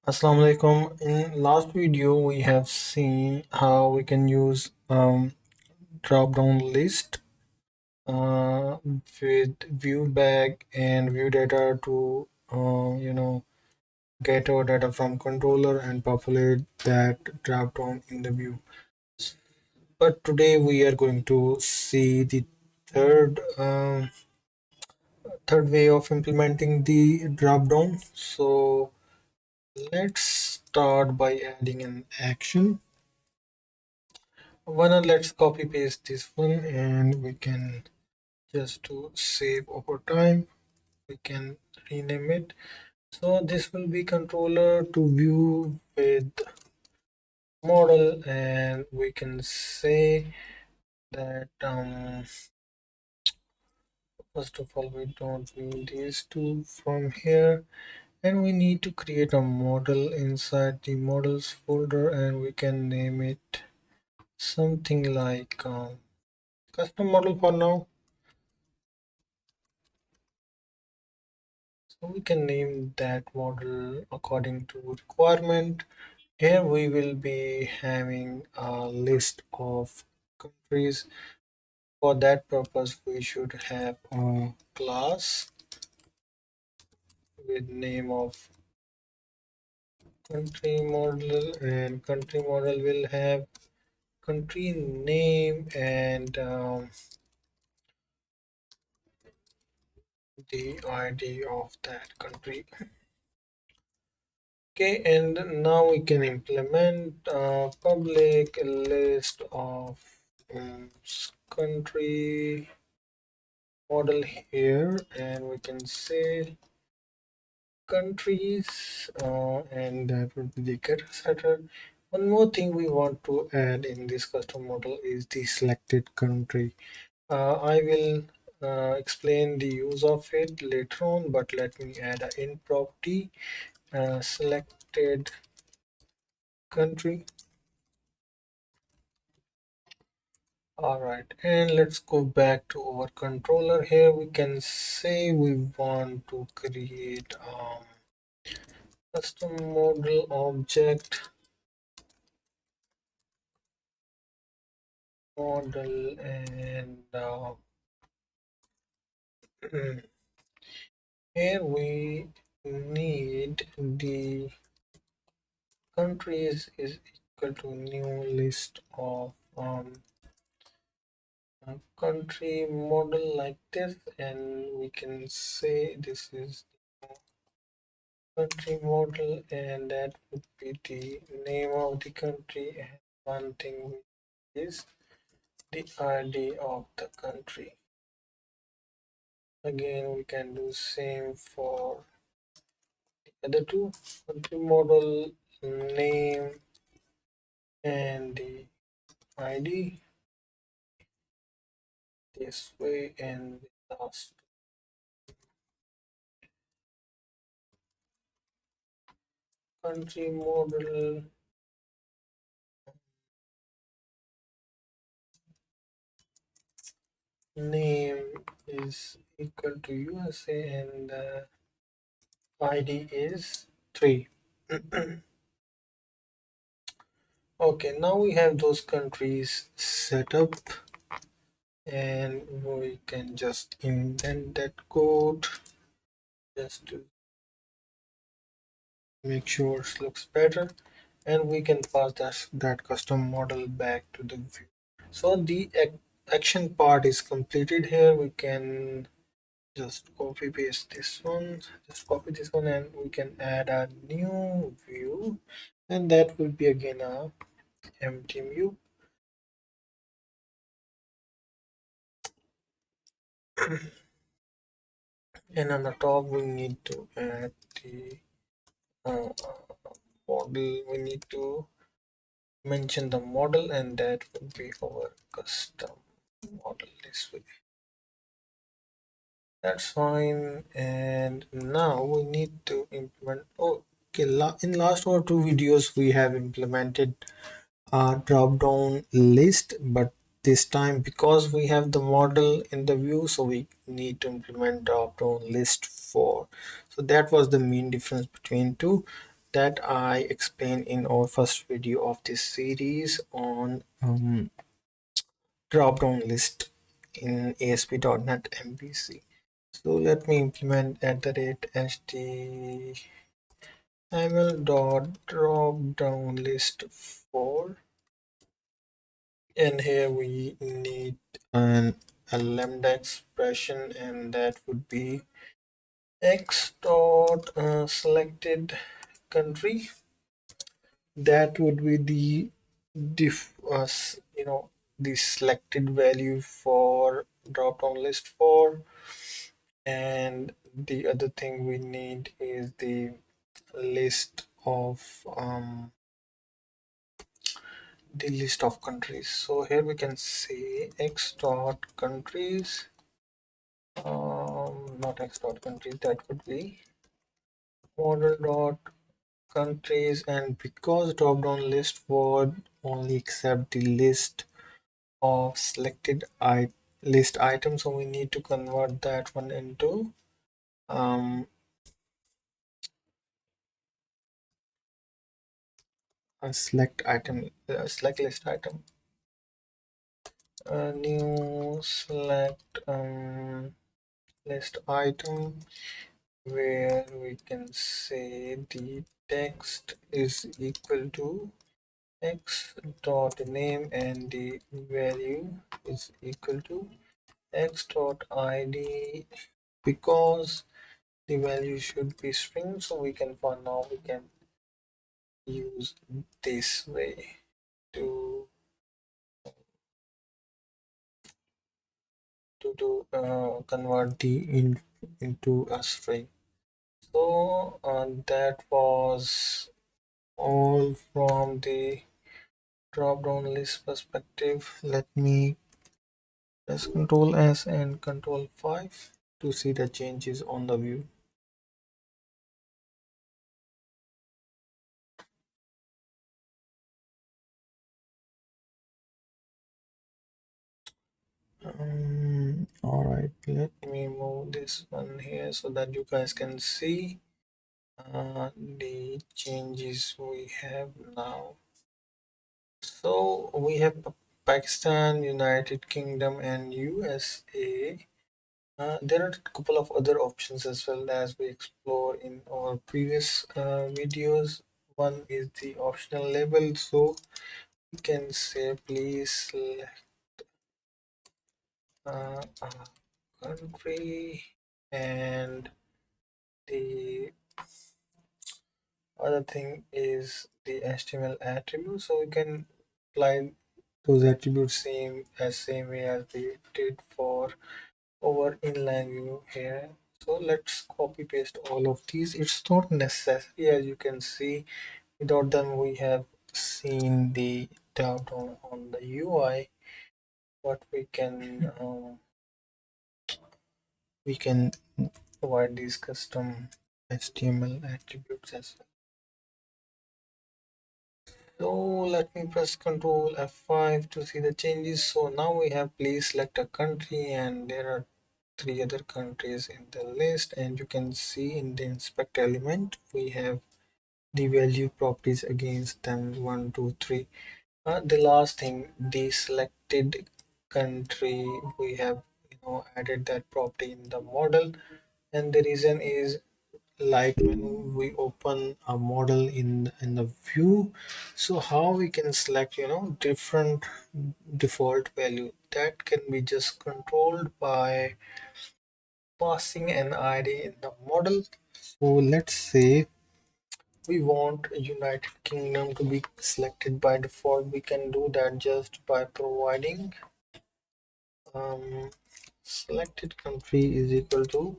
Assalamu alaikum. In last video, we have seen how we can use drop-down list with view bag and view data to get our data from controller and populate that drop-down in the view. But today we are going to see the third third way of implementing the drop-down. So let's start by adding an action. Let's copy paste this one and we can just to save over time we can rename it. So this will be controller to view with model, and we can say that first of all we don't need these two from here, and we need to create a model inside the models folder, and we can name it something like custom model for now. So we can name that model according to requirement. Here we will be having a list of countries. For that purpose, we should have a class with name of country model, and country model will have country name and the ID of that country. Okay, and now we can implement a public list of country model here, and we can say countries, and that would be the getter setter. One more thing we want to add in this custom model is the selected country. I will explain the use of it later on, but let me add an in property selected country. Alright, and let's go back to our controller. Here we can say we want to create custom model object model, and here we need the countries is equal to new list of country model like this, and we can say this is country model, and that would be the name of the country, and one thing is the ID of the country. Again, we can do same for the other two, country model name and the ID this way, and the last country model name is equal to USA, and ID is 3. Okay, now we have those countries set up, and we can just indent that code just to make sure it looks better, and we can pass that custom model back to the view. So the action part is completed. Here we can just copy paste this one, just copy this one, and we can add a new view, and that will be again a empty view. And on the top we need to add the uh, model. We need to mention the model, and that would be our custom model this way. That's fine. And now we need to implement. Oh, okay, in last or two videos we have implemented drop down list, but this time because we have the model in the view, so we need to implement drop down list for. So that was the main difference between two. that I explained in our first video of this series on drop-down list in ASP.NET MVC. So let me implement at the rate HTML dot drop down list for, and here we need a lambda expression, and that would be x dot selected country. That would be the the selected value for drop down list for, and the other thing we need is list of um, the list of countries. So here we can say x dot countries, not x dot countries, that would be model dot countries, and because drop down list would only accept the list of selected list items, so we need to convert that one into um, a select list item, a new select list item, where we can say the text is equal to x dot name and the value is equal to x dot id, because the value should be string, so we can, for now we can use this way to convert into a string. So that was all from the drop down list perspective. Let me press Ctrl S and Ctrl 5 to see the changes on the view. All right, let me move this one here so that you guys can see the changes we have now. So we have Pakistan, United Kingdom, and USA. There are a couple of other options as well as we explore in our previous videos. One is the optional label, so we can say please select a country, and the other thing is the HTML attribute, so we can apply those attributes same way as we did for our inline view here. So let's copy paste all of these. It's not necessary, as you can see, without them we have seen the down on the UI, but we can provide these custom HTML attributes as well. So let me press Ctrl F5 to see the changes. So now we have please select a country, and there are three other countries in the list, and you can see in the inspect element we have the value properties against them 1 2 3. The last thing, the selected country, we have added that property in the model, and the reason is, like when we open a model in the view, so how we can select different default value, that can be just controlled by passing an id in the model. So let's say we want United Kingdom to be selected by default. We can do that just by providing selected country is equal to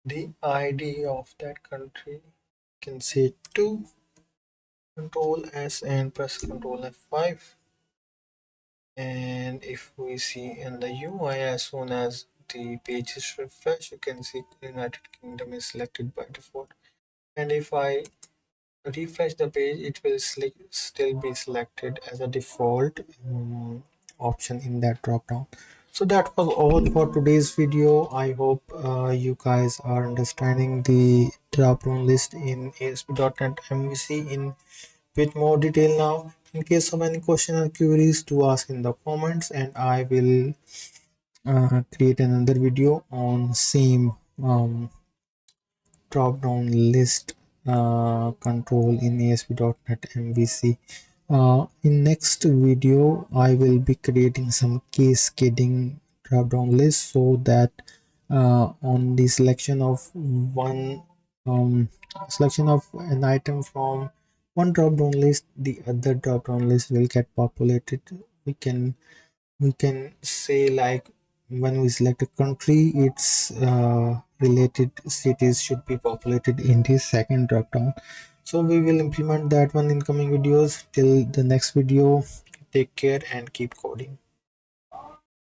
the ID of that country. You can say 2, Control S and press Control F5. And if we see in the UI, as soon as the page is refreshed, you can see United Kingdom is selected by default. And if I refresh the page, it will still be selected as a default option in that drop down. So that was all for today's video. I hope you guys are understanding the drop-down list in ASP.NET MVC in with more detail now. In case of any question or queries, to ask in the comments, and I will create another video on same drop down list control in ASP.NET MVC. In next video, I will be creating some cascading drop down list so that on the selection of one selection of an item from one drop down list, the other drop down list will get populated. We can say, like, when we select a country, its related cities should be populated in the second drop down. So we will implement that one in coming videos. Till the next video, take care and keep coding.